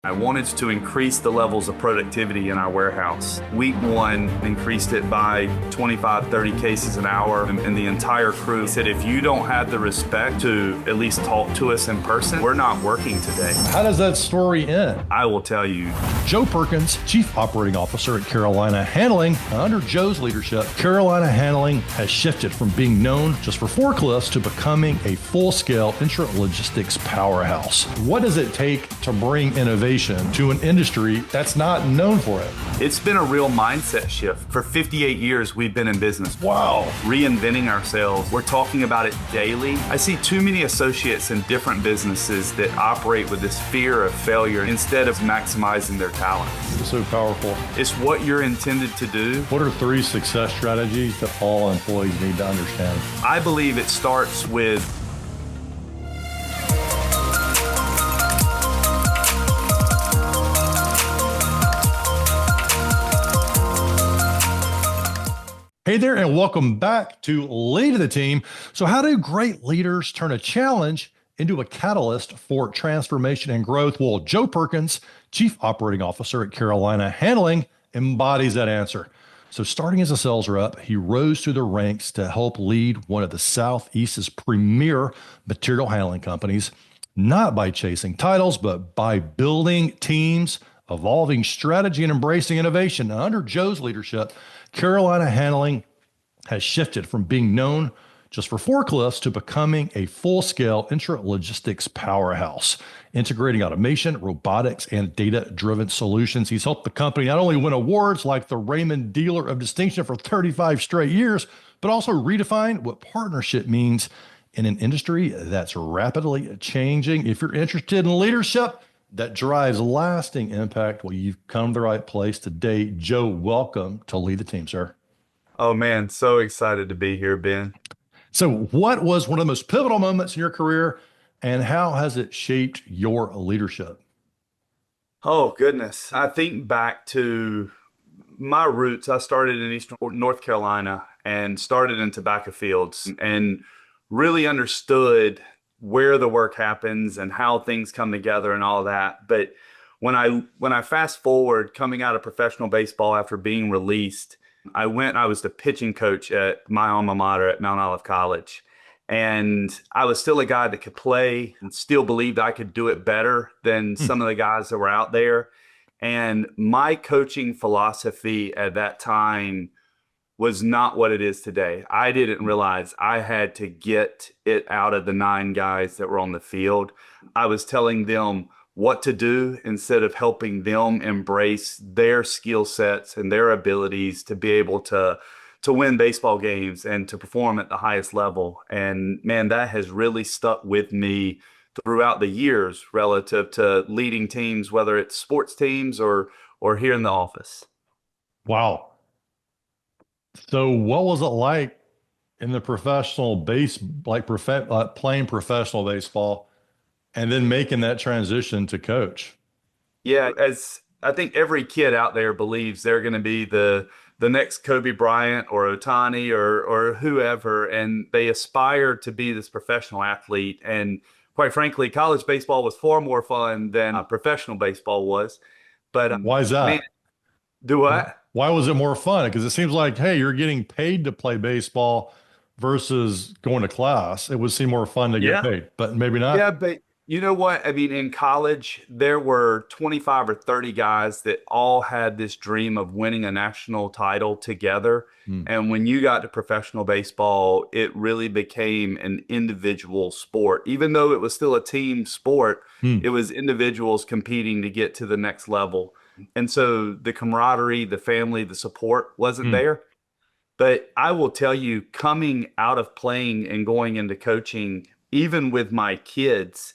I wanted to increase the levels of productivity in our warehouse. Week one, increased it by 25, 30 cases an hour, and the entire crew said, if you don't have the respect to at least talk to us in person, we're not working today. How does that story end? I will tell you. Joe Perkins, Chief Operating Officer at Carolina Handling. Under Joe's leadership, Carolina Handling has shifted from being known just for forklifts to becoming a full-scale intralogistics powerhouse. What does it take to bring innovation to an industry that's not known for it? It's been a real mindset shift. For 58 years, we've been in business. Wow. Reinventing ourselves. We're talking about it daily. I see too many associates in different businesses that operate with this fear of failure instead of maximizing their talents. It's so powerful. It's what you're intended to do. What are 3 success strategies that all employees need to understand? I believe it starts with Hey there, and welcome back to Lead the Team. So how do great leaders turn a challenge into a catalyst for transformation and growth? Well, Joe Perkins, Chief Operating Officer at Carolina Handling, embodies that answer. So starting as a sales rep, he rose through the ranks to help lead one of the Southeast's premier material handling companies, not by chasing titles, but by building teams, evolving strategy, and embracing innovation. Now, under Joe's leadership, Carolina Handling has shifted from being known just for forklifts to becoming a full-scale intralogistics powerhouse, integrating automation, robotics, and data-driven solutions. He's helped the company not only win awards like the Raymond Dealer of Distinction for 35 straight years, but also redefine what partnership means in an industry that's rapidly changing. If you're interested in leadership that drives lasting impact, well, you've come to the right place today. Joe, welcome to Lead the Team, sir. Oh man, so excited to be here, Ben. So what was one of the most pivotal moments in your career, and how has it shaped your leadership? Oh goodness. I think back to my roots. I started in Eastern North Carolina and started in tobacco fields and really understood where the work happens and how things come together and all that. But when I fast forward coming out of professional baseball after being released, I was the pitching coach at my alma mater at Mount Olive College. And I was still a guy that could play and still believed I could do it better than some of the guys that were out there. And my coaching philosophy at that time was not what it is today. I didn't realize I had to get it out of the 9 guys that were on the field. I was telling them what to do instead of helping them embrace their skill sets and their abilities to be able to win baseball games and to perform at the highest level. And man, that has really stuck with me throughout the years relative to leading teams, whether it's sports teams or here in the office. Wow. So what was it like in the professional playing professional baseball and then making that transition to coach? Yeah, as I think every kid out there believes they're going to be the next Kobe Bryant or Ohtani or whoever, and they aspire to be this professional athlete. And quite frankly, college baseball was far more fun than professional baseball was. But why is that? Man, do what? Why was it more fun? Because it seems like, hey, you're getting paid to play baseball versus going to class. It would seem more fun to get paid, but maybe not. Yeah, but you know what? I mean, in college, there were 25 or 30 guys that all had this dream of winning a national title together. And when you got to professional baseball, it really became an individual sport. Even though it was still a team sport, it was individuals competing to get to the next level. And so the camaraderie, the family, the support wasn't there. But I will tell you, coming out of playing and going into coaching, even with my kids,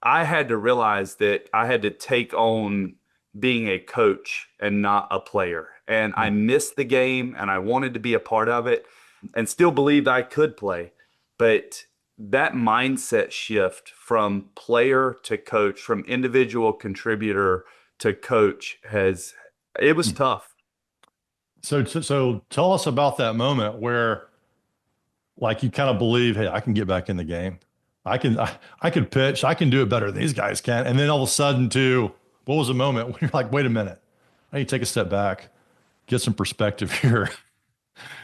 I had to realize that I had to take on being a coach and not a player. And I missed the game and I wanted to be a part of it and still believed I could play. But that mindset shift from player to coach, from individual contributor to coach it was tough. So tell us about that moment where like you kind of believe, hey, I can get back in the game. I could pitch, I can do it better than these guys can. And then all of a sudden, too, what was a moment when you're like, wait a minute, I need to take a step back, get some perspective here,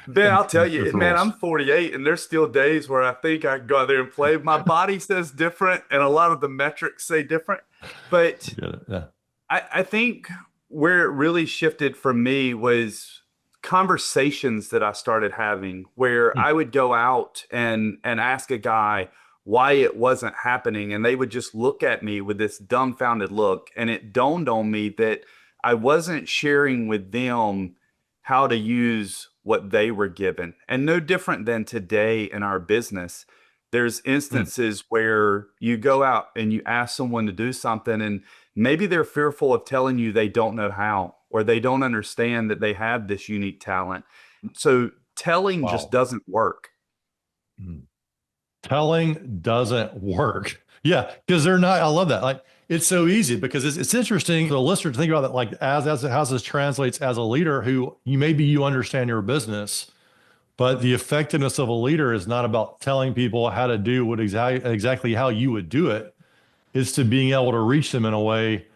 Ben, and, I'll tell and shift you, man, I'm roles. 48 and there's still days where I think I can go out there and play. My body says different and a lot of the metrics say different. I But get it. Yeah. I think where it really shifted for me was conversations that I started having where Hmm. I would go out and ask a guy why it wasn't happening, and they would just look at me with this dumbfounded look. And it dawned on me that I wasn't sharing with them how to use what they were given. And no different than today in our business, there's Hmm. instances where you go out and you ask someone to do something, and maybe they're fearful of telling you they don't know how, or they don't understand that they have this unique talent. So telling just Wow. doesn't work. Hmm. Telling doesn't work. Yeah, because they're not. I love that. Like it's so easy because it's interesting for the listener to think about that. Like as how this translates as a leader who you understand your business, but the effectiveness of a leader is not about telling people how to do what exactly how you would do it. It's to being able to reach them in a way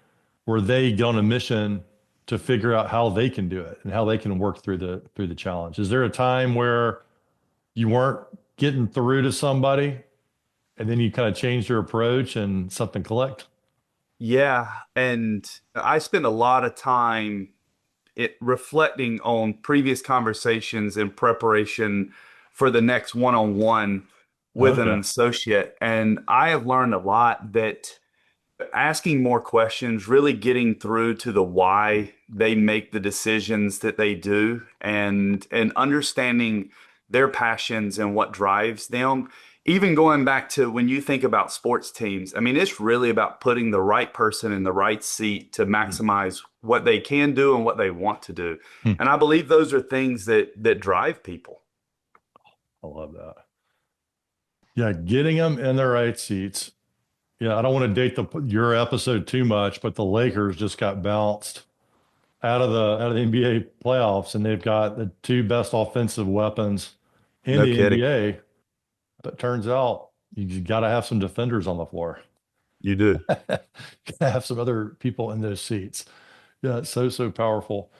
where they get on a mission to figure out how they can do it and how they can work through the challenge. Is there a time where you weren't getting through to somebody and then you kind of changed your approach and something clicked? Yeah. And I spend a lot of time reflecting on previous conversations in preparation for the next one-on-one with an Okay. associate. And I have learned a lot that asking more questions, really getting through to the why they make the decisions that they do, and understanding their passions and what drives them. Even going back to when you think about sports teams, I mean, it's really about putting the right person in the right seat to Hmm. maximize what they can do and what they want to do. Hmm. And I believe those are things that drive people. I love that. Yeah, getting them in the right seats. Yeah, I don't want to date your episode too much, but the Lakers just got bounced out of the NBA playoffs, and they've got the two best offensive weapons in No the kidding. NBA. But turns out you got to have some defenders on the floor. You do. Have some other people in those seats. Yeah, it's so powerful.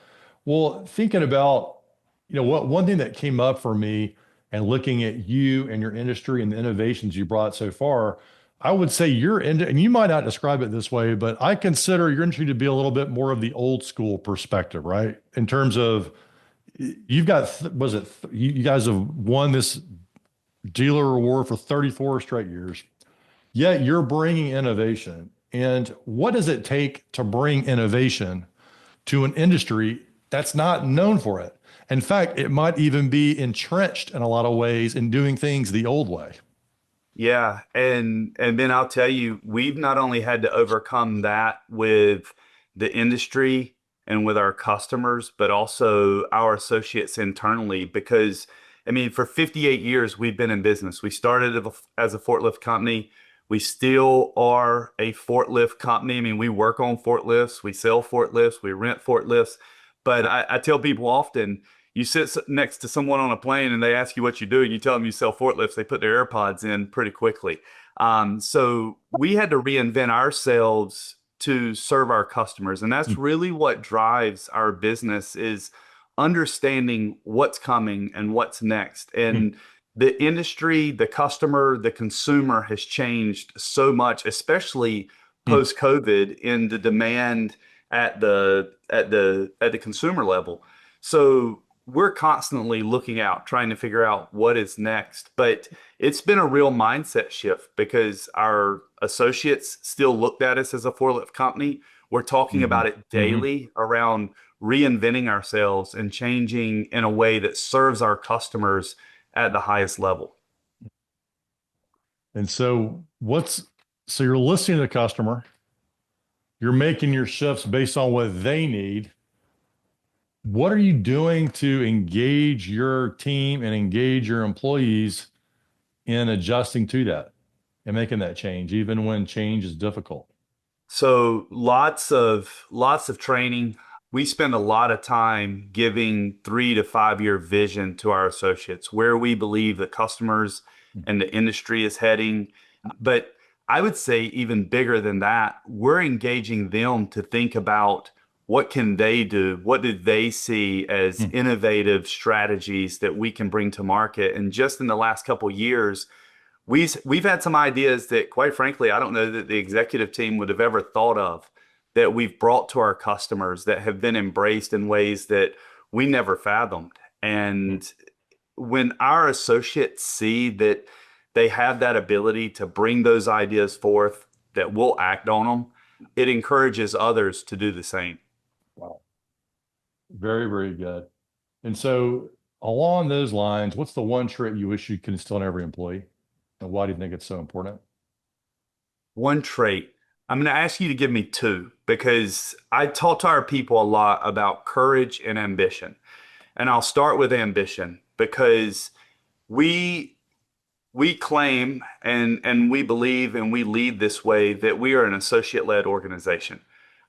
Well, thinking about, what one thing that came up for me and looking at you and your industry and the innovations you brought so far, I would say and you might not describe it this way, but I consider your industry to be a little bit more of the old school perspective, right? In terms of you've got, was it, you guys have won this dealer award for 34 straight years. Yet you're bringing innovation. And what does it take to bring innovation to an industry that's not known for it? In fact, it might even be entrenched in a lot of ways in doing things the old way. Yeah, and then I'll tell you, we've not only had to overcome that with the industry and with our customers, but also our associates internally. Because, I mean, for 58 years, we've been in business. We started as a forklift company. We still are a forklift company. I mean, we work on forklifts, we sell forklifts, we rent forklifts. But I tell people often, you sit next to someone on a plane and they ask you what you do, and you tell them you sell forklifts, they put their AirPods in pretty quickly. So we had to reinvent ourselves to serve our customers. And that's really what drives our business is understanding what's coming and what's next. And the industry, the customer, the consumer has changed so much, especially post COVID in the demand at the consumer level. So we're constantly looking out, trying to figure out what is next. But it's been a real mindset shift because our associates still looked at us as a forklift company. We're talking Mm-hmm. about it Mm-hmm. daily around reinventing ourselves and changing in a way that serves our customers at the highest level. And so you're listening to the customer, you're making your shifts based on what they need. What are you doing to engage your team and engage your employees in adjusting to that and making that change, even when change is difficult? So lots of training. We spend a lot of time giving 3 to 5 year vision to our associates, where we believe the customers and the industry is heading, But I would say even bigger than that, we're engaging them to think about what can they do? What do they see as Hmm. innovative strategies that we can bring to market? And just in the last couple of years, we've had some ideas that, quite frankly, I don't know that the executive team would have ever thought of that we've brought to our customers that have been embraced in ways that we never fathomed. And when our associates see that they have that ability to bring those ideas forth, that we'll act on them, it encourages others to do the same. Wow. Very, very good. And so along those lines, what's the one trait you wish you could instill in every employee? And why do you think it's so important? One trait, I'm going to ask you to give me two because I talk to our people a lot about courage and ambition. And I'll start with ambition because we we claim and we believe and we lead this way that we are an associate-led organization.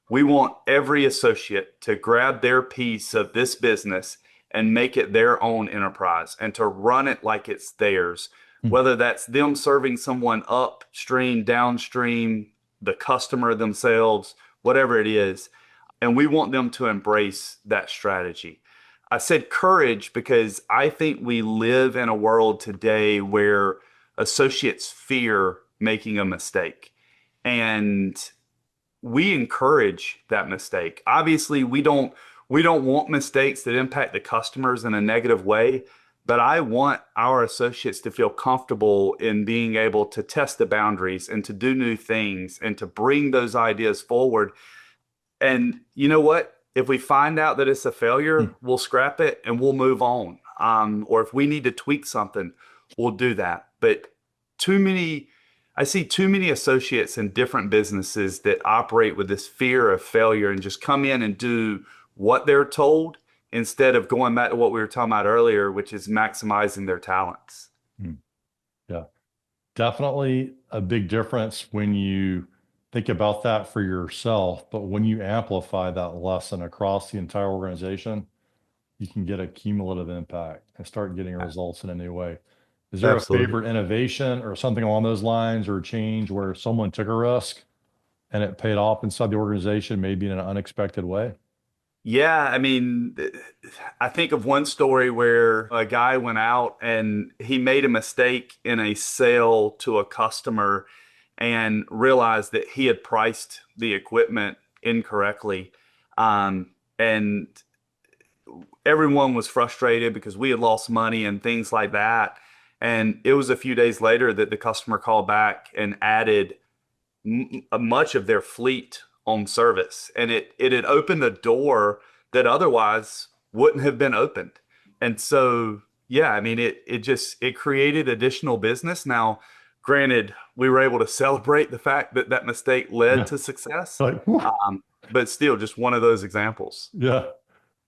We want every associate to grab their piece of this business and make it their own enterprise and to run it like it's theirs, Hmm. whether that's them serving someone upstream, downstream, the customer themselves, whatever it is. And we want them to embrace that strategy. I said courage because I think we live in a world today where associates fear making a mistake. And we encourage that mistake. Obviously, we don't want mistakes that impact the customers in a negative way, but I want our associates to feel comfortable in being able to test the boundaries and to do new things and to bring those ideas forward. And you know what? If we find out that it's a failure, Hmm. we'll scrap it and we'll move on. Or if we need to tweak something, we'll do that. But too many, I see too many associates in different businesses that operate with this fear of failure and just come in and do what they're told instead of going back to what we were talking about earlier, which is maximizing their talents. Hmm. Yeah. Definitely a big difference when you think about that for yourself, but when you amplify that lesson across the entire organization, you can get a cumulative impact and start getting results in a new way. Is there a Absolutely. favorite innovation or something along those lines or change where someone took a risk and it paid off inside the organization, maybe in an unexpected way? Yeah, I mean, I think of one story where a guy went out and he made a mistake in a sale to a customer and realized that he had priced the equipment incorrectly. And everyone was frustrated because we had lost money and things like that. And it was a few days later that the customer called back and added much of their fleet on service, and it had opened a door that otherwise wouldn't have been opened. And so, yeah, I mean, it created additional business. Now, granted, we were able to celebrate the fact that that mistake led Yeah. to success, Like, whew, but still, just one of those examples. yeah.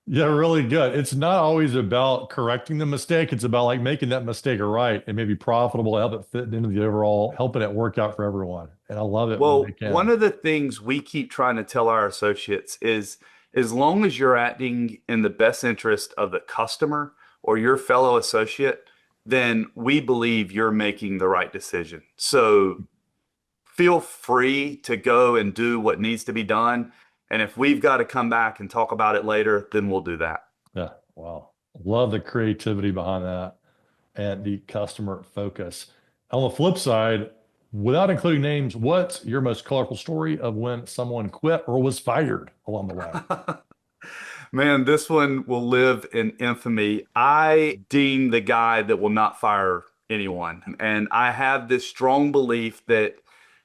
Yeah, really good. It's not always about correcting the mistake. It's about like making that mistake right and maybe profitable, help it fit into the overall, helping it work out for everyone. And I love it when they Well, one can. of the things we keep trying to tell our associates is as long as you're acting in the best interest of the customer or your fellow associate, then we believe you're making the right decision. So feel free to go and do what needs to be done. And if we've got to come back and talk about it later, then we'll do that. Yeah. Wow. Love the creativity behind that and the customer focus. On the flip side, without including names, what's your most colorful story of when someone quit or was fired along the way? Man, this one will live in infamy. I deem the guy that will not fire anyone. And I have this strong belief that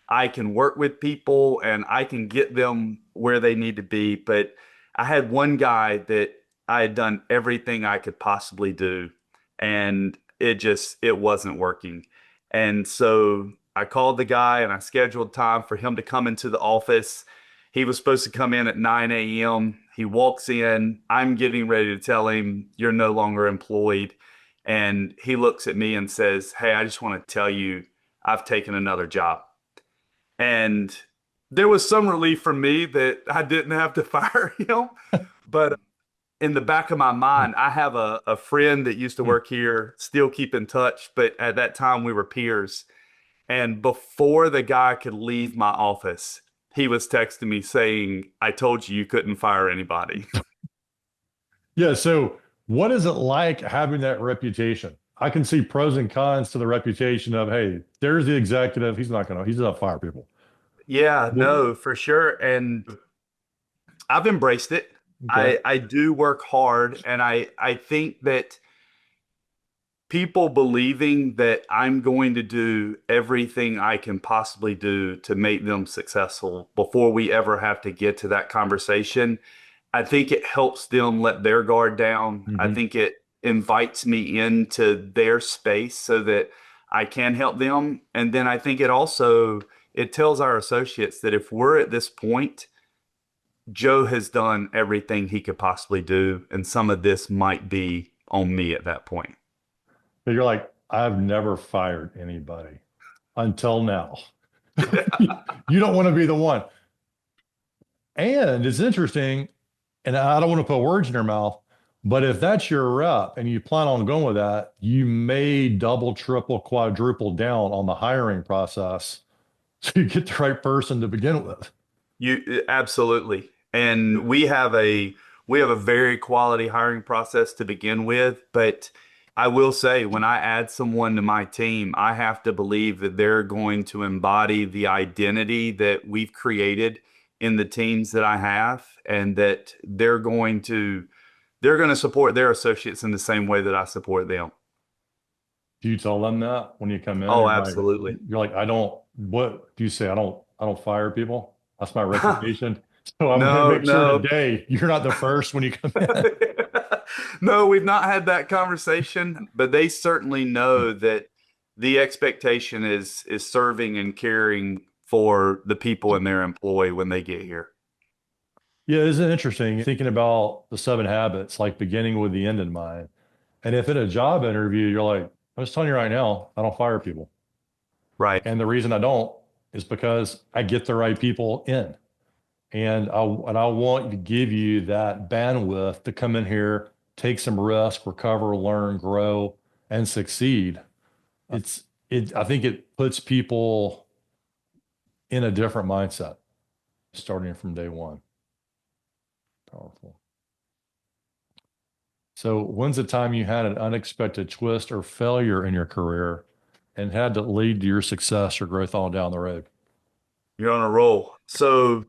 I can work with people and I can get them where they need to be. But I had one guy that I had done everything I could possibly do, and it wasn't working. And so I called the guy and I scheduled time for him to come into the office. He was supposed to come in at 9 a.m. He walks in. I'm getting ready to tell him, "You're no longer employed." And he looks at me and says, "Hey, I just want to tell you, I've taken another job." And there was some relief from me that I didn't have to fire him. But in the back of my mind, I have a friend that used to work here, still keep in touch, but at that time we were peers. And before the guy could leave my office, he was texting me saying, I told you you couldn't fire anybody. Yeah. So what is it like having that reputation? I can see pros and cons to the reputation of, hey, there's the executive. He's not fire people. Yeah, Well, no, for sure. And I've embraced it. okay. I do work hard, and I think that people believing that I'm going to do everything I can possibly do to make them successful before we ever have to get to that conversation, I think it helps them let their guard down. I Hmm. think it invites me into their space so that I can help them. And then I think it tells our associates that if we're at this point, Joe has done everything he could possibly do, and some of this might be on me at that point. But you're like, I've never fired anybody until now. You don't want to be the one. And it's interesting, and I don't want to put words in your mouth, but if that's your rep and you plan on going with that, you may double, triple, quadruple down on the hiring process so you get the right person to begin with. You absolutely. And we have a very quality hiring process to begin with, but I will say when I add someone to my team, I have to believe that they're going to embody the identity that we've created in the teams that I have, and that they're going to support their associates in the same way that I support them. Do you tell them that when you come in? Oh, absolutely. You're like, I don't, what do you say? I don't fire people. That's my reputation. So I'm going to No, make sure no. today you're not the first when you come in. No, we've not had that conversation, but they certainly know that the expectation is serving and caring for the people in their employ when they get here. Yeah, isn't it interesting thinking about the 7 habits, like beginning with the end in mind? And if in a job interview, you're like, I'm just telling you right now, I don't fire people. Right. And the reason I don't is because I get the right people in. And I want to give you that bandwidth to come in here, take some risk, recover, learn, grow, and succeed. I think it puts people in a different mindset starting from day one. Powerful. So when's the time you had an unexpected twist or failure in your career and had to lead to your success or growth all down the road? You're on a roll. So,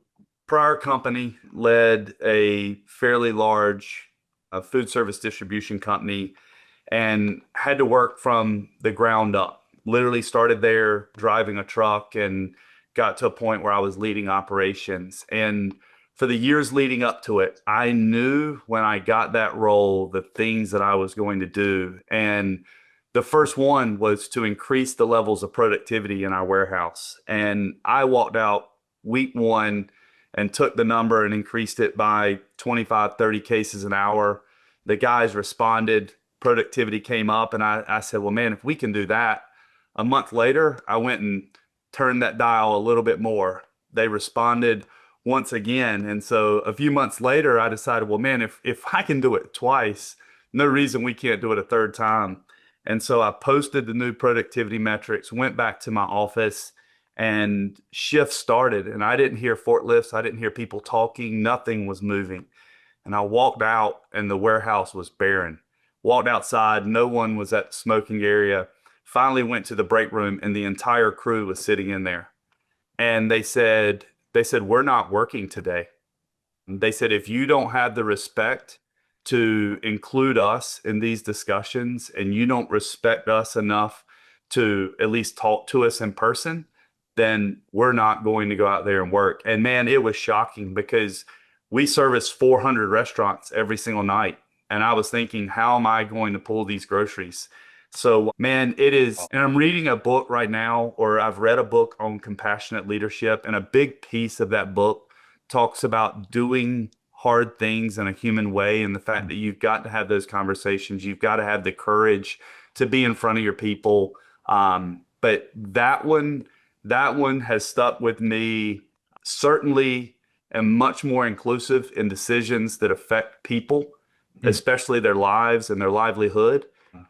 prior company led a fairly large food service distribution company and had to work from the ground up. Literally started there driving a truck and got to a point where I was leading operations. And for the years leading up to it, I knew when I got that role the things that I was going to do. And the first one was to increase the levels of productivity in our warehouse. And I walked out week one and took the number and increased it by 25, 30 cases an hour. The guys responded, productivity came up, and I said, well, man, if we can do that. A month later, I went and turned that dial a little bit more. They responded once again. And so a few months later, I decided, well, man, if I can do it twice, no reason we can't do it a third time. And so I posted the new productivity metrics, went back to my office, and shift started. And I didn't hear forklifts, I didn't hear people talking, nothing was moving. And I walked out, and the warehouse was barren. Walked outside, no one was at the smoking area. Finally went to the break room, and the entire crew was sitting in there. And they said, we're not working today. They said, if you don't have the respect to include us in these discussions and you don't respect us enough to at least talk to us in person, then we're not going to go out there and work. And man, it was shocking because we service 400 restaurants every single night. And I was thinking, how am I going to pull these groceries? So, man, it is, and I'm reading a book right now, or I've read a book on compassionate leadership, and a big piece of that book talks about doing hard things in a human way, and the fact that you've got to have those conversations. You've got to have the courage to be in front of your people. But that one has stuck with me. Certainly am much more inclusive in decisions that affect people, Mm. especially their lives and their livelihood.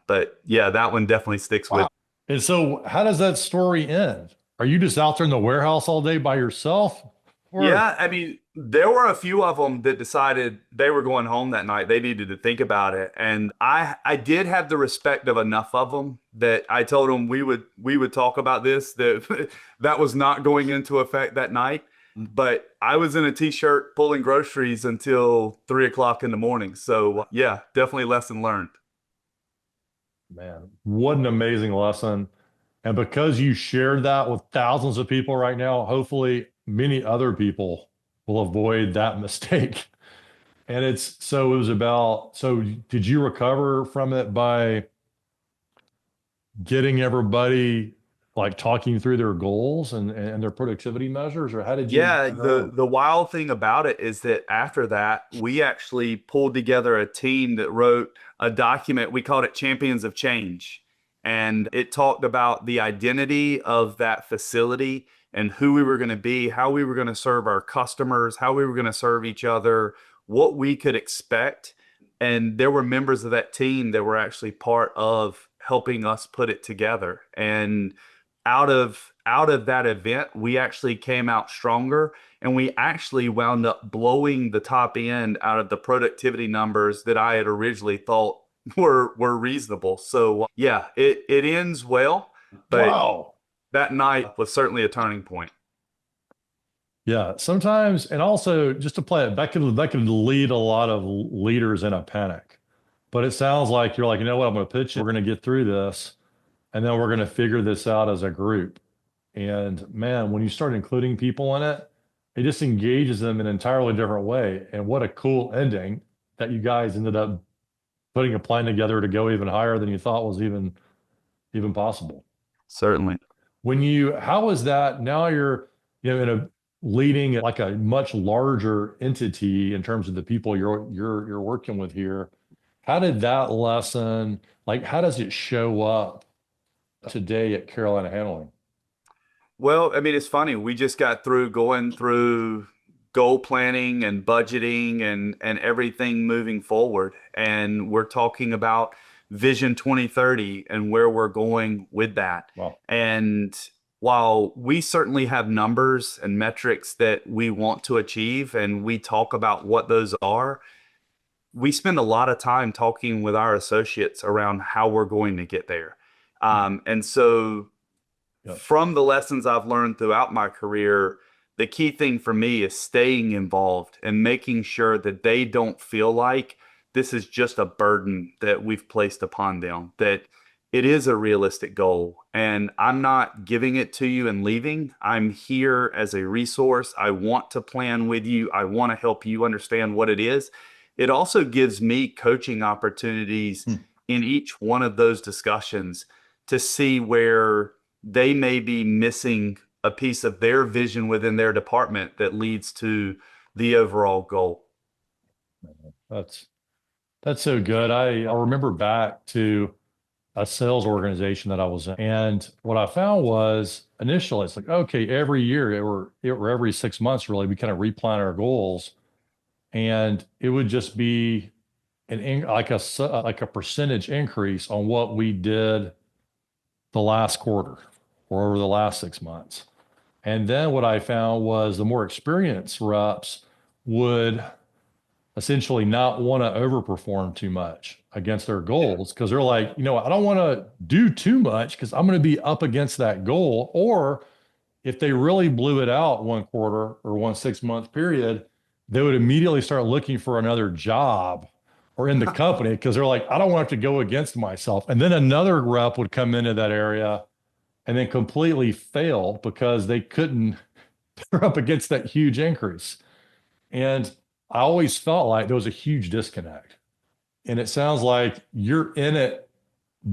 But yeah, that one definitely sticks with Wow. me. And so, how does that story end? Are you just out there in the warehouse all day by yourself? Or, Yeah, I mean, there were a few of them that decided they were going home that night. They needed to think about it, and I did have the respect of enough of them that I told them we would talk about this, that that was not going into effect that night. But I was in a t-shirt pulling groceries until 3 o'clock in the morning. So yeah, definitely lesson learned. man, what an amazing lesson. And because you shared that with thousands of people right now, hopefully many other people will avoid that mistake. And it was about, so did you recover from it by getting everybody like talking through their goals and their productivity measures, or how did you Yeah, get over? the wild thing about it is that after that, we actually pulled together a team that wrote a document. We called it Champions of Change. And it talked about the identity of that facility and who we were going to be, how we were going to serve our customers, how we were going to serve each other, what we could expect. And there were members of that team that were actually part of helping us put it together. And out of that event, we actually came out stronger, and we actually wound up blowing the top end out of the productivity numbers that I had originally thought were reasonable. So yeah, it ends well, but Wow. that night was certainly a turning point. Yeah, sometimes, and also just to play it, that could lead a lot of leaders in a panic. But it sounds like you're like, you know what, I'm going to pitch it. We're going to get through this, and then we're going to figure this out as a group. And man, when you start including people in it, it just engages them in an entirely different way. And what a cool ending that you guys ended up putting a plan together to go even higher than you thought was even possible. Certainly. How is that now you're, in a leading like a much larger entity in terms of the people you're working with here. How did that lesson, like, how does it show up today at Carolina Handling? Well, I mean, it's funny. We just got through going through goal planning and budgeting and everything moving forward. And we're talking about Vision 2030 and where we're going with that. Wow. And while we certainly have numbers and metrics that we want to achieve, and we talk about what those are, we spend a lot of time talking with our associates around how we're going to get there. And so Yeah. from the lessons I've learned throughout my career, the key thing for me is staying involved and making sure that they don't feel like this is just a burden that we've placed upon them, that it is a realistic goal. And I'm not giving it to you and leaving. I'm here as a resource. I want to plan with you. I want to help you understand what it is. It also gives me coaching opportunities Hmm. in each one of those discussions to see where they may be missing a piece of their vision within their department that leads to the overall goal. That's that's so good. I remember back to a sales organization that I was in. And what I found was initially it's like, okay, every year it were every 6 months really, we kind of replan our goals. And it would just be like a percentage increase on what we did the last quarter or over the last 6 months. And then what I found was the more experienced reps would essentially not want to overperform too much against their goals because they're like, I don't want to do too much because I'm going to be up against that goal. Or if they really blew it out one quarter or 1 6 month period, they would immediately start looking for another job or in the company because they're like, I don't want to have to go against myself. And then another rep would come into that area and then completely fail because they couldn't they're up against that huge increase. And I always felt like there was a huge disconnect. And it sounds like you're in it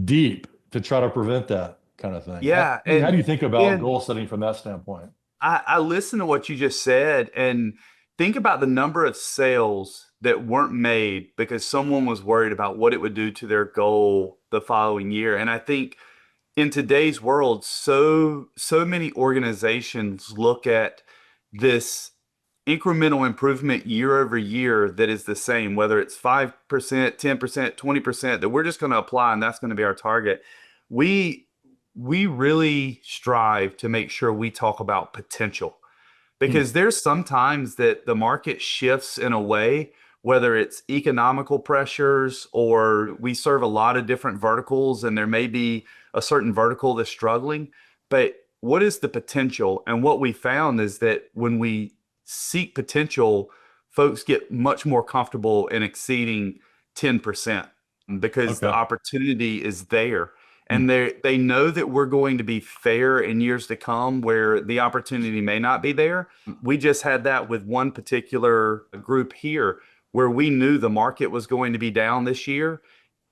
deep to try to prevent that kind of thing. Yeah, How do you think about and goal setting from that standpoint? I listen to what you just said and think about the number of sales that weren't made because someone was worried about what it would do to their goal the following year. And I think in today's world, so many organizations look at this incremental improvement year over year that is the same, whether it's 5%, 10%, 20%, that we're just going to apply and that's going to be our target. We we really strive to make sure we talk about potential Hmm. because there's sometimes that the market shifts in a way, whether it's economical pressures or we serve a lot of different verticals and there may be a certain vertical that's struggling. But what is the potential? And what we found is that when we seek potential, folks get much more comfortable in exceeding 10% because the Okay. opportunity is there. Hmm. And they know that we're going to be fair in years to come where the opportunity may not be there. We just had that with one particular group here where we knew the market was going to be down this year.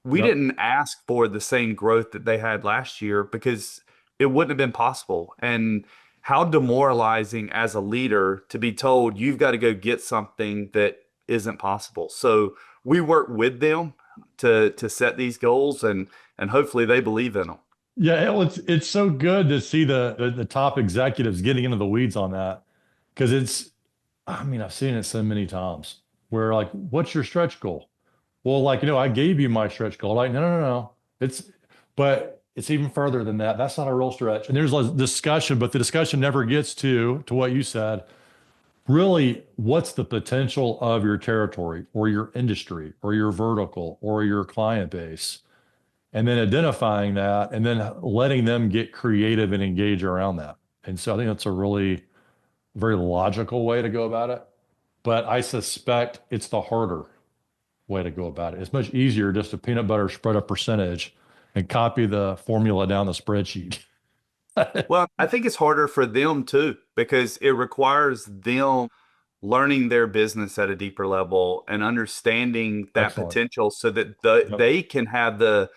We Yep. didn't ask for the same growth that they had last year because it wouldn't have been possible. And how demoralizing as a leader to be told you've got to go get something that isn't possible. So we work with them to set these goals and hopefully they believe in them. Yeah, it's so good to see the top executives getting into the weeds on that because I mean, I've seen it so many times where like, what's your stretch goal? Well, like, I gave you my stretch goal. Like, no, no, no, no. But it's even further than that. That's not a real stretch. And there's a discussion, but the discussion never gets to what you said. Really, what's the potential of your territory or your industry or your vertical or your client base? And then identifying that and then letting them get creative and engage around that. And so I think that's a really very logical way to go about it. But I suspect it's the harder way to go about it. It's much easier just to peanut butter spread a percentage and copy the formula down the spreadsheet. Well, I think it's harder for them too because it requires them learning their business at a deeper level and understanding that Excellent. potential so that Yep. they can have the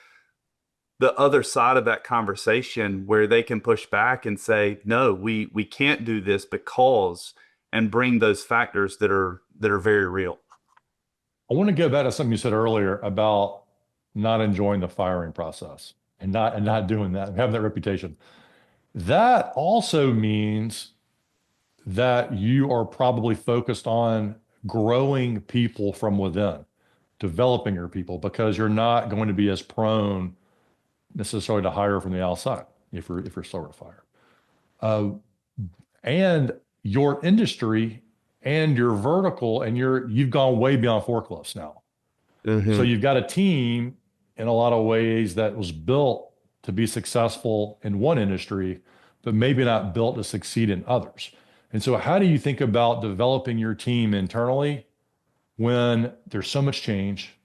other side of that conversation where they can push back and say, no, we can't do this because and bring those factors that are very real. I want to go back to something you said earlier about not enjoying the firing process and not doing that, and having that reputation. That also means that you are probably focused on growing people from within, developing your people, because you're not going to be as prone necessarily to hire from the outside if you're slower to fire. Uh, and your industry and your vertical and you've gone way beyond forklifts now. So Hmm. you've got a team in a lot of ways that was built to be successful in one industry, but maybe not built to succeed in others. And so how do you think about developing your team internally when there's so much change?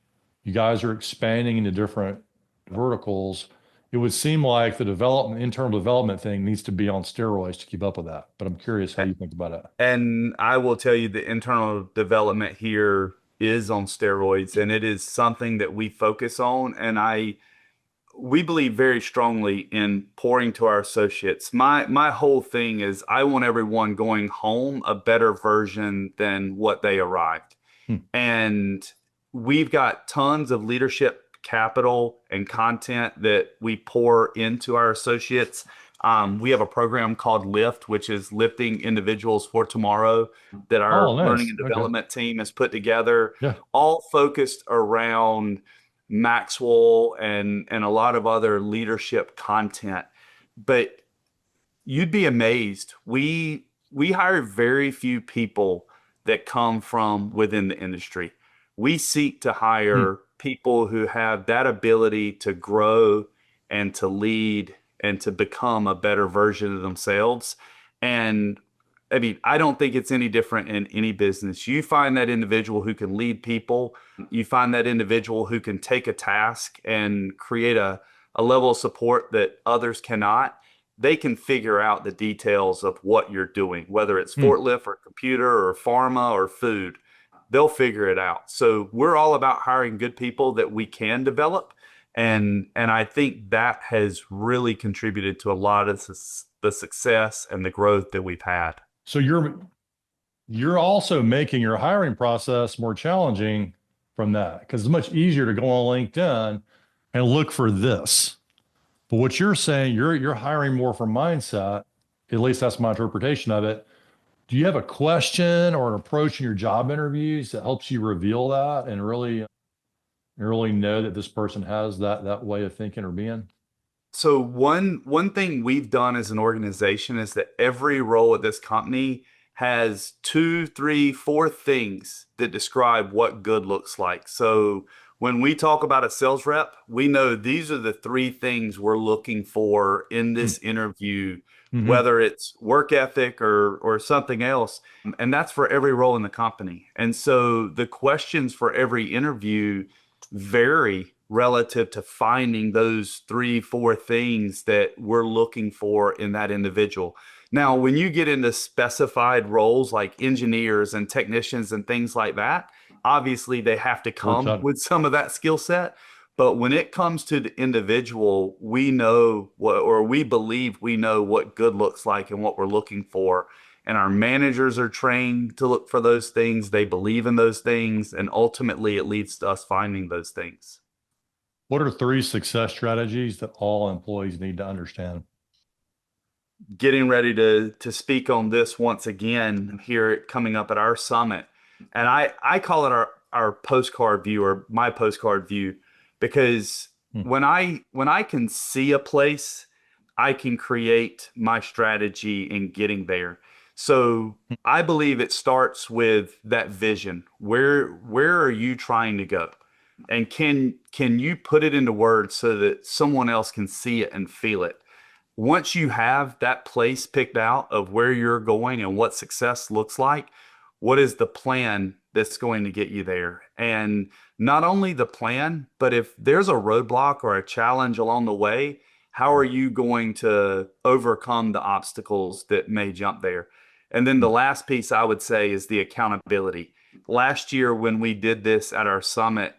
You guys are expanding into different verticals. It would seem like the internal development thing needs to be on steroids to keep up with that. But I'm curious how you think about it. And I will tell you the internal development here is on steroids and it is something that we focus on. And we believe very strongly in pouring to our associates. My whole thing is I want everyone going home a better version than what they arrived. Hmm. And we've got tons of leadership capital and content that we pour into our associates. We have a program called Lift, which is lifting individuals for tomorrow that our Oh, learning nice. and Okay. development team has put together, Yeah. all focused around Maxwell and a lot of other leadership content. But you'd be amazed. We hire very few people that come from within the industry. We seek to Hmm. hire people who have that ability to grow and to lead and to become a better version of themselves. And I mean, I don't think it's any different in any business. You find that individual who can lead people, you find that individual who can take a task and create a level of support that others cannot. They can figure out the details of what you're doing, whether it's Hmm. forklift or computer or pharma or food. They'll figure it out. So we're all about hiring good people that we can develop. And I think that has really contributed to a lot of the success and the growth that we've had. So you're also making your hiring process more challenging from that because it's much easier to go on LinkedIn and look for this. But what you're saying, you're hiring more from mindset. At least that's my interpretation of it. Do you have a question or an approach in your job interviews that helps you reveal that and really know that this person has that way of thinking or being? So one thing we've done as an organization is that every role at this company has two, three, four things that describe what good looks like. So when we talk about a sales rep, we know these are the three things we're looking for in this interview, Mm-hmm. whether it's work ethic or something else. And that's for every role in the company. And so the questions for every interview vary relative to finding those three, four things that we're looking for in that individual. Now, when you get into specified roles like engineers and technicians and things like that, obviously they have to Works come out. with some of that skill set. But when it comes to the individual, we know what, or we believe we know what good looks like and what we're looking for. And our managers are trained to look for those things. They believe in those things. And ultimately, it leads to us finding those things. What are three success strategies that all employees need to understand? Getting ready to speak on this once again here coming up at our summit. And I call it our postcard view or my postcard view because Hmm. when I can see a place, I can create my strategy in getting there. So I believe it starts with that vision. Where are you trying to go? And can you put it into words so that someone else can see it and feel it? Once you have that place picked out of where you're going and what success looks like, what is the plan that's going to get you there? And not only the plan, but if there's a roadblock or a challenge along the way, how are you going to overcome the obstacles that may jump there? And then the last piece I would say is the accountability. Last year, when we did this at our summit,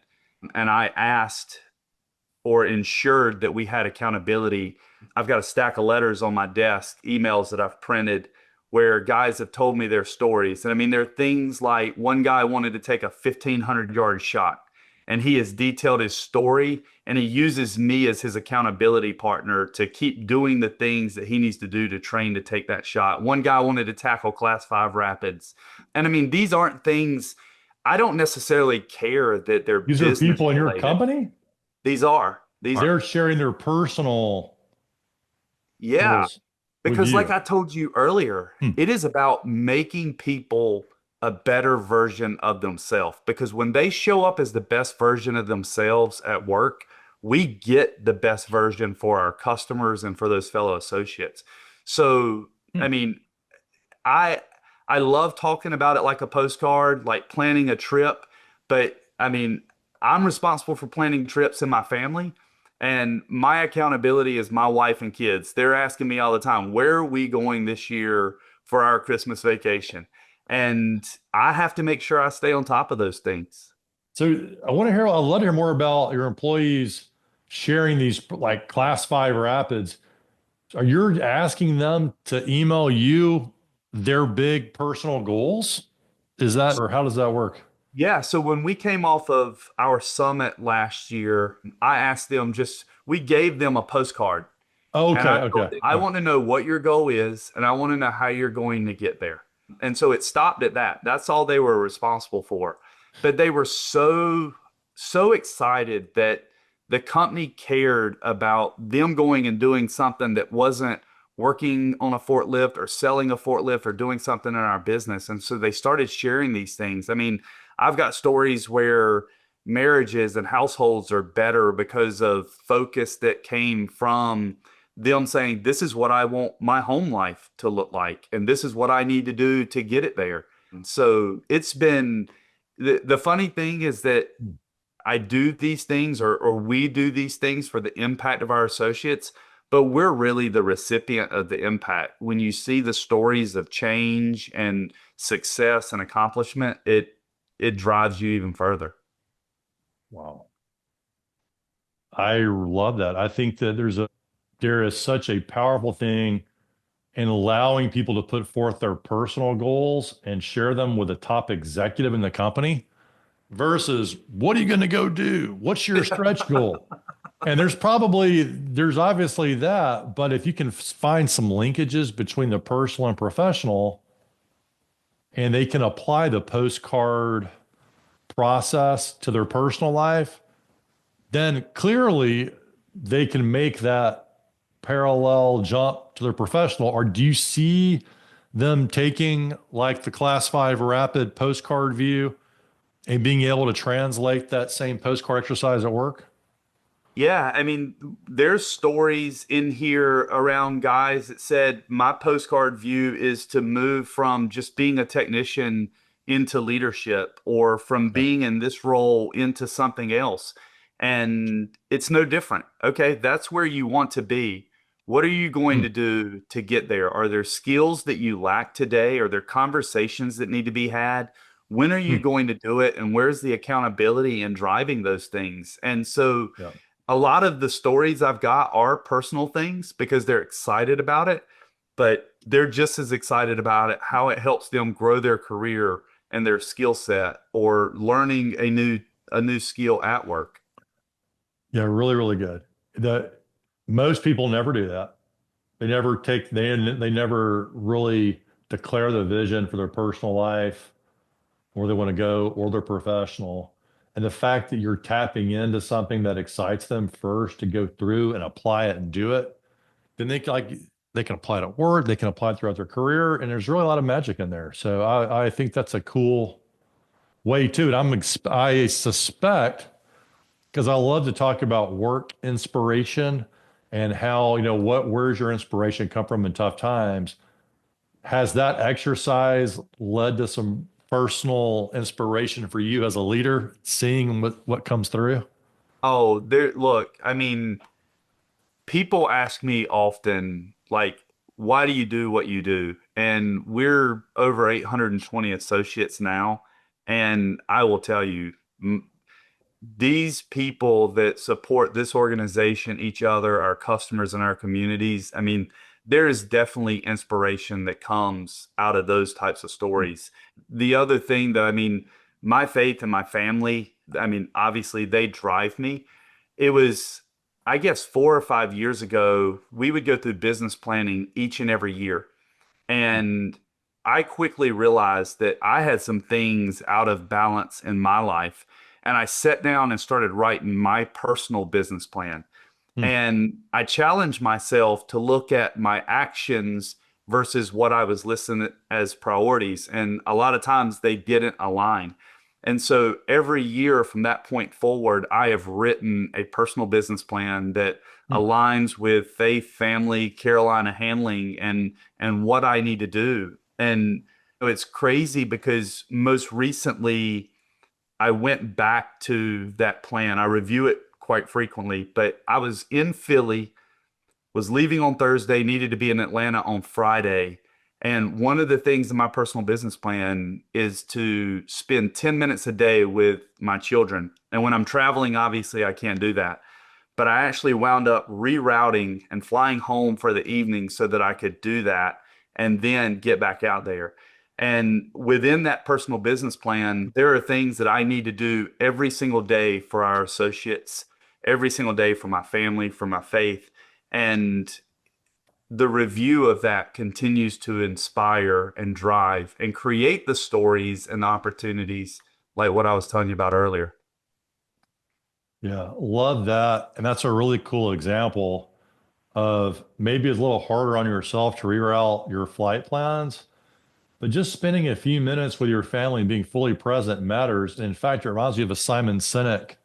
and I asked or ensured that we had accountability. I've got a stack of letters on my desk, emails that I've printed where guys have told me their stories. And I mean, there are things like one guy wanted to take a 1,500-yard shot, and he has detailed his story and he uses me as his accountability partner to keep doing the things that he needs to do to train to take that shot. One guy wanted to tackle class 5 rapids. And I mean, these aren't things I don't necessarily care that they're These are business people in your related. company. These are They're sharing their personal Yeah, goals with because like you. I told you earlier, Hmm. it is about making people a better version of themselves. Because when they show up as the best version of themselves at work, we get the best version for our customers and for those fellow associates. So, I Hmm. mean, I I love talking about it like a postcard, like planning a trip, but I mean, I'm responsible for planning trips in my family, and my accountability is my wife and kids. They're asking me all the time, "Where are we going this year for our Christmas vacation?" And I have to make sure I stay on top of those things. So I want to hear, I'd love to hear more about your employees sharing these like class 5 rapids. Are you asking them to email you their big personal goals? Is that, or how does that work? Yeah, so when we came off of our summit last year, I asked them we gave them a postcard. And Okay. I told Okay. them, I All right. want to know what your goal is, and I want to know how you're going to get there. And so it stopped at that. That's all they were responsible for. But they were so excited that the company cared about them going and doing something that wasn't working on a forklift or selling a forklift or doing something in our business. And so they started sharing these things. I mean, I've got stories where marriages and households are better because of focus that came from them saying, this is what I want my home life to look like, and this is what I need to do to get it there. And so it's been the funny thing is that I do these things or we do these things for the impact of our associates, but we're really the recipient of the impact. When you see the stories of change and success and accomplishment, it drives you even further. Wow. I love that. I think that there is such a powerful thing in allowing people to put forth their personal goals and share them with a top executive in the company versus what are you going to go do? What's your stretch goal? And there's obviously that, but if you can find some linkages between the personal and professional, and they can apply the postcard process to their personal life, then clearly they can make that. parallel jump to their professional, or do you see them taking like the class 5 rapid postcard view and being able to translate that same postcard exercise at work? Yeah, I mean, there's stories in here around guys that said my postcard view is to move from just being a technician into leadership or from Yeah. being in this role into something else. And it's no different. Okay, that's where you want to be. What are you going Hmm. to do to get there? Are there skills that you lack today? Are there conversations that need to be had? When are you Hmm. going to do it? And where's the accountability in driving those things? And so, Yeah. a lot of the stories I've got are personal things because they're excited about it, but they're just as excited about it, how it helps them grow their career and their skill set or learning a new skill at work. Yeah, really, really good. The most people never do that. They never really declare the vision for their personal life, where they want to go, or their professional. And the fact that you're tapping into something that excites them first to go through and apply it and do it, then they can apply it at work, they can apply it throughout their career, and there's really a lot of magic in there. So I think that's a cool way too. And I suspect, because I love to talk about work inspiration and how, where's your inspiration come from in tough times? Has that exercise led to some personal inspiration for you as a leader, seeing what comes through? Oh, look, I mean, people ask me often, like, why do you do what you do? And we're over 820 associates now. And I will tell you, these people that support this organization, each other, our customers, and our communities, I mean, there is definitely inspiration that comes out of those types of stories. The other thing that, I mean, my faith and my family, I mean, obviously they drive me. It was, I guess, 4 or 5 years ago, we would go through business planning each and every year. And I quickly realized that I had some things out of balance in my life. And I sat down and started writing my personal business plan. Hmm. And I challenged myself to look at my actions versus what I was listing as priorities. And a lot of times they didn't align. And so every year from that point forward, I have written a personal business plan that Hmm. aligns with faith, family, Carolina handling, and what I need to do. And it's crazy because most recently I went back to that plan. I review it quite frequently, but I was in Philly, was leaving on Thursday, needed to be in Atlanta on Friday. And one of the things in my personal business plan is to spend 10 minutes a day with my children. And when I'm traveling, obviously I can't do that. But I actually wound up rerouting and flying home for the evening so that I could do that and then get back out there. And within that personal business plan, there are things that I need to do every single day for our associates, every single day for my family, for my faith. And the review of that continues to inspire and drive and create the stories and the opportunities like what I was telling you about earlier. Yeah, love that. And that's a really cool example of maybe it's a little harder on yourself to reroute your flight plans, but just spending a few minutes with your family and being fully present matters. In fact, it reminds me of a Simon Sinek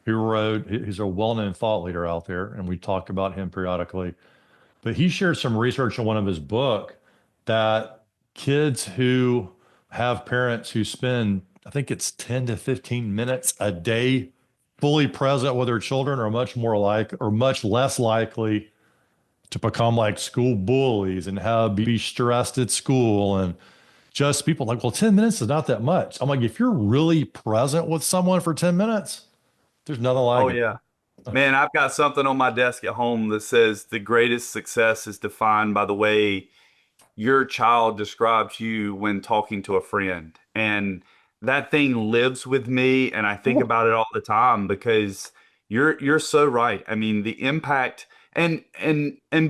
he's a well-known thought leader out there, and we talk about him periodically. But he shared some research in one of his book that kids who have parents who spend, I think it's 10 to 15 minutes a day fully present with their children are much less likely to become like school bullies and have be stressed at school and just people like, well, 10 minutes is not that much. I'm like, if you're really present with someone for 10 minutes, there's nothing Oh, like it. yeah. Man, I've got something on my desk at home that says the greatest success is defined by the way your child describes you when talking to a friend. And that thing lives with me and I think about it all the time because you're so right. I mean, the impact and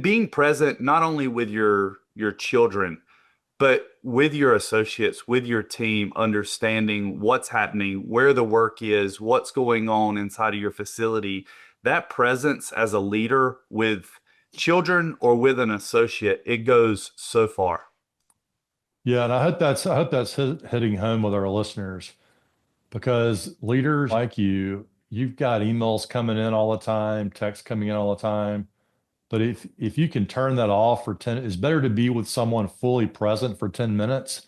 being present not only with your children, but with your associates, with your team, understanding what's happening, where the work is, what's going on inside of your facility, that presence as a leader with children or with an associate, it goes so far. Yeah, and I hope that's hitting home with our listeners because leaders like you've got emails coming in all the time, texts coming in all the time. But if you can turn that off for 10, it's better to be with someone fully present for 10 minutes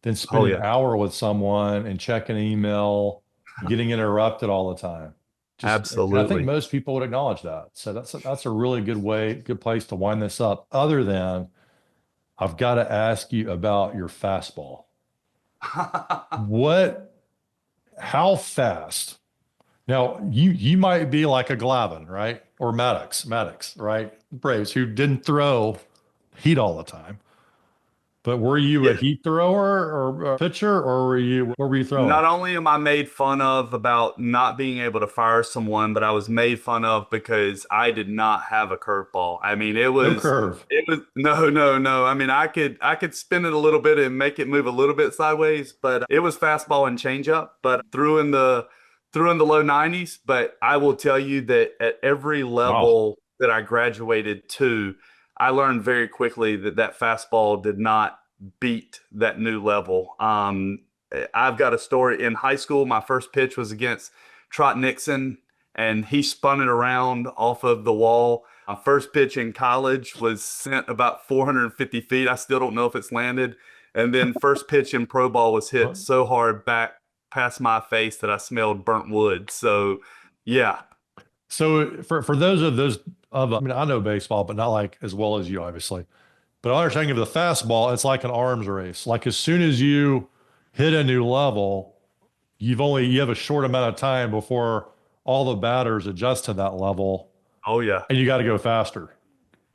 than Oh spending an yeah, hour with someone and checking an email, getting interrupted all the time. And I think absolutely. most people would acknowledge that. So that's a really good place to wind this up. Other than I've got to ask you about your fastball. What, how fast? Now you might be like a Glavine, right? Or Maddox, right? Braves who didn't throw heat all the time. But were you a Yeah. heat thrower or a pitcher, or where were you throwing? Not only am I made fun of about not being able to fire someone, but I was made fun of because I did not have a curveball. I mean, No curve. no, no, no. I mean, I could spin it a little bit and make it move a little bit sideways, but it was fastball and changeup, but threw in the low 90s. But I will tell you that at every Wow. level that I graduated to, I learned very quickly that that fastball did not beat that new level. I've got a story in high school. My first pitch was against Trot Nixon, and he spun it around off of the wall. My first pitch in college was sent about 450 feet. I still don't know if it's landed. And then first pitch in pro ball was hit so hard back past my face that I smelled burnt wood. So, yeah. So for those of I mean I know baseball, but not like as well as you obviously. But our understanding of the fastball, it's like an arms race. Like as soon as you hit a new level, you have a short amount of time before all the batters adjust to that level, Oh, yeah. and you got to go faster.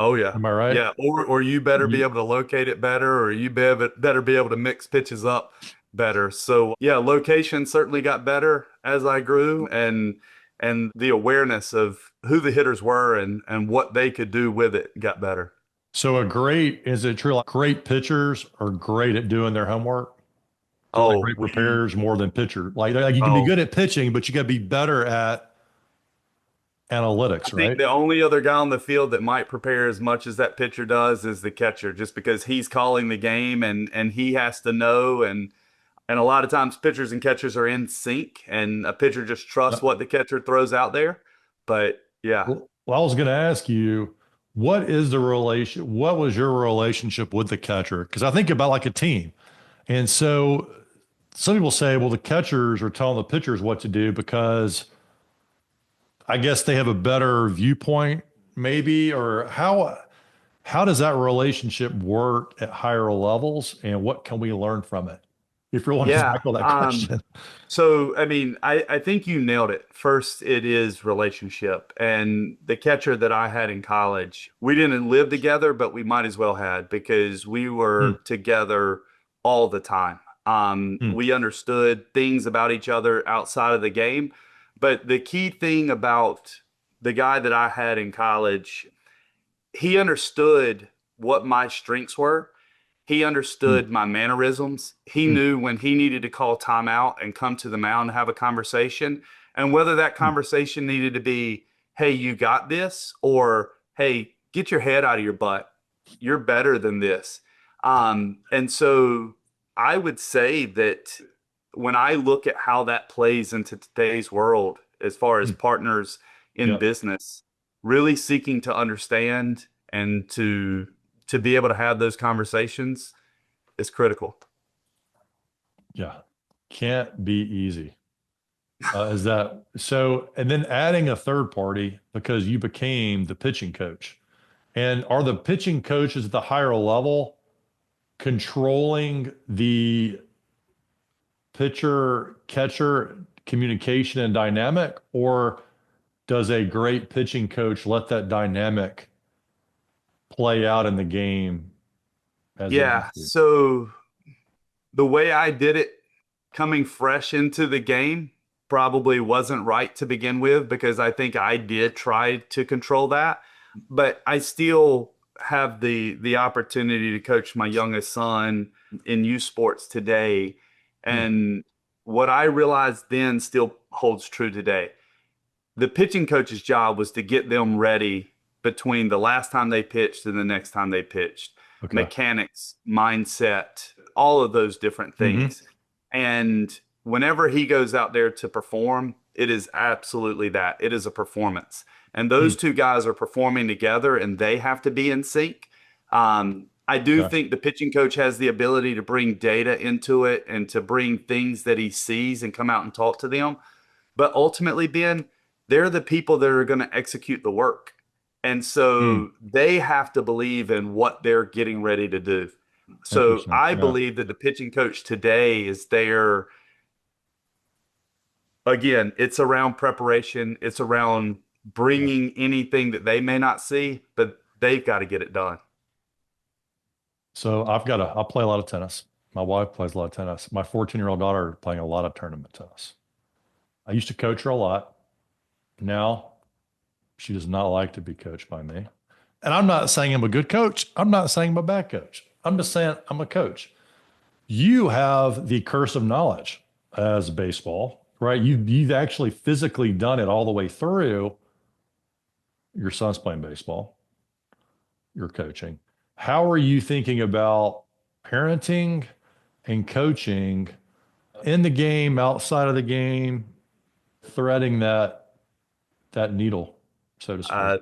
Oh yeah. Am I right? Yeah. Or you better be You- able to locate it better, or you better be able to mix pitches up better. So yeah, location certainly got better as I grew, and the awareness of who the hitters were and what they could do with it got better. So is it true like great pitchers are great at doing their homework? They're like Oh, great preparers more than pitcher. Like you can be oh, good at pitching, but you got to be better at I analytics, think right? the only other guy on the field that might prepare as much as that pitcher does is the catcher, just because he's calling the game and he has to know. And a lot of times pitchers and catchers are in sync, and a pitcher just trusts Uh, what the catcher throws out there. But yeah, Well, I was going to ask you, what was your relationship with the catcher? Because I think about like a team. And so some people say, well, the catchers are telling the pitchers what to do because I guess they have a better viewpoint, maybe, or how does that relationship work at higher levels and what can we learn from it? If you want to yeah. tackle that question. So I mean, I think you nailed it. First, it is relationship, and the catcher that I had in college, we didn't live together, but we might as well had because we Hmm, were together all the time. hmm, We understood things about each other outside of the game, but the key thing about the guy that I had in college, he understood what my strengths were. He hmm, understood my mannerisms. He hmm, knew when he needed to call timeout and come to the mound and have a conversation. And whether that hmm. conversation needed to be, hey, you got this, or hey, get your head out of your butt. You're better than this. And so I would say that when I look at how that plays into today's world, as far as Hmm. partners in Yep. business, really seeking to understand and to be able to have those conversations is critical. Yeah. Can't be easy. Is that so? And then adding a third party because you became the pitching coach. And are the pitching coaches at the higher level controlling the pitcher catcher communication and dynamic, or does a great pitching coach let that dynamic play out in the game as it needs Yeah. to? So the way I did it coming fresh into the game probably wasn't right to begin with because I think I did try to control that, but I still have the opportunity to coach my youngest son in youth sports today. Hmm. And what I realized then still holds true today. The pitching coach's job was to get them ready between the last time they pitched and the next time they pitched. Okay. Mechanics, mindset, all of those different Hmm. things. And whenever he goes out there to perform, it is absolutely that. It is a performance. And those two guys are performing together and they have to be in sync. I do Okay. think the pitching coach has the ability to bring data into it and to bring things that he sees and come out and talk to them. But ultimately, Ben, they're the people that are going to execute the work. And Mm. so they have to believe in what they're getting ready to do. So Interesting. I Yeah. believe that the pitching coach today is there. Again, it's around preparation, it's around Yeah. bringing anything that they may not see, but they've got to get it done. So I play a lot of tennis. My wife plays a lot of tennis. My 14-year-old daughter playing a lot of tournament tennis. I used to coach her a lot. Now she does not like to be coached by me. And I'm not saying I'm a good coach. I'm not saying I'm a bad coach. I'm just saying I'm a coach. You have the curse of knowledge as baseball, right? You've actually physically done it all the way through. Your son's playing baseball, you're coaching. How are you thinking about parenting and coaching in the game, outside of the game, threading that needle, so to speak? I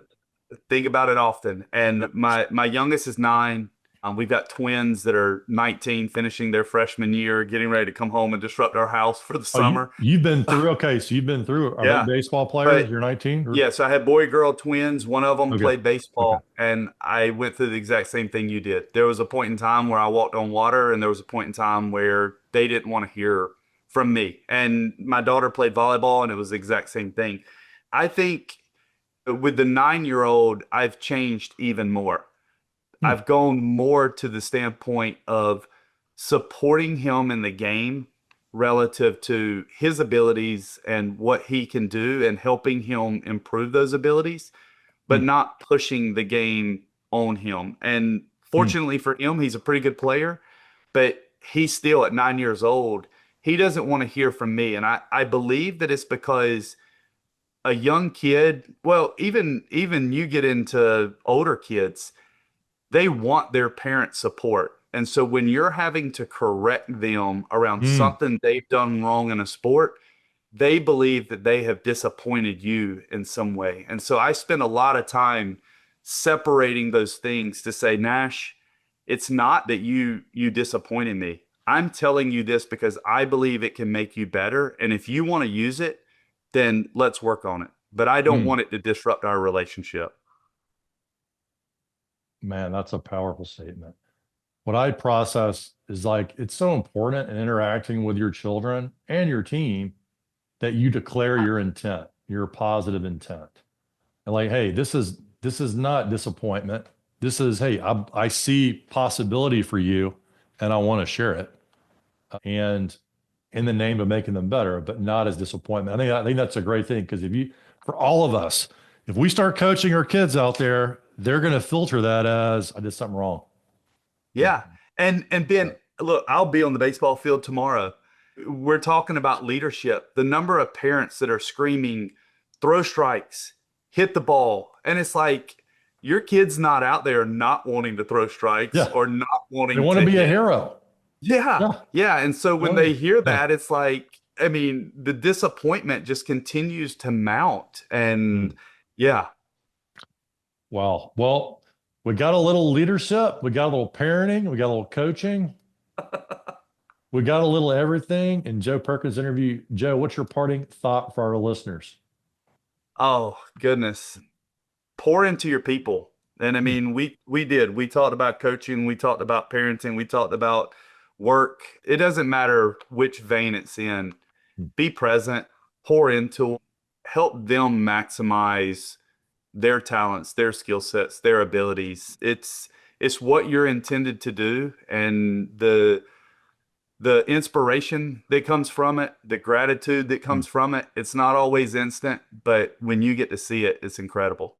think about it often. And my youngest is 9. We've got twins that are 19, finishing their freshman year, getting ready to come home and disrupt our house for the Oh, summer. you've been through, okay, so you've been through, are they Yeah. baseball players? But You're 19 or yes, I had boy girl twins. One of them okay. played Okay. baseball, and I went through the exact same thing you did. There was a point in time where I walked on water, and there was a point in time where they didn't want to hear from me. And my daughter played volleyball, and it was the exact same thing. I think with the 9-year old, I've changed even more. Hmm. I've gone more to the standpoint of supporting him in the game relative to his abilities and what he can do and helping him improve those abilities, but Hmm. not pushing the game on him. And Hmm. fortunately for him, he's a pretty good player, but he's still at 9 years old. He doesn't want to hear from me. And I believe that it's because a young kid, well, even you get into older kids, they want their parent support. And so when you're having to correct them around Hmm. something they've done wrong in a sport, they believe that they have disappointed you in some way. And so I spend a lot of time separating those things to say, Nash, it's not that you disappointed me. I'm telling you this because I believe it can make you better. And if you want to use it, then let's work on it. But I don't Hmm. want it to disrupt our relationship. Man, that's a powerful statement. What I process is like it's so important in interacting with your children and your team that you declare your intent, your positive intent. And like, hey, this is not disappointment. This is, hey, I see possibility for you and I want to share it. And in the name of making them better, but not as disappointment. I think that's a great thing because if you for all of us, if we start coaching our kids out there, they're going to filter that as I did something wrong. Yeah. And Ben, look, I'll be on the baseball field tomorrow. We're talking about leadership. The number of parents that are screaming, throw strikes, hit the ball. And it's like your kid's not out there not wanting to throw strikes Yeah, or not they wanting want to to be a hit. hero. Yeah. Yeah. Yeah. And so when Well, they hear yeah. that, it's like, I mean, the disappointment just continues to mount. Mm. And yeah. Wow. Well, we got a little leadership, we got a little parenting, we got a little coaching, we got a little everything. In Joe Perkins' interview, Joe, what's your parting thought for our listeners? Oh, goodness. Pour into your people. And I Hmm. mean, we did. We talked about coaching, we talked about parenting, we talked about work. It doesn't matter which vein it's in. Hmm. Be present, pour into 'em, help them maximize their talents, their skill sets, their abilities. It's what you're intended to do and the inspiration that comes from it, the gratitude that Hmm. comes from it. It's not always instant, but when you get to see it, it's incredible.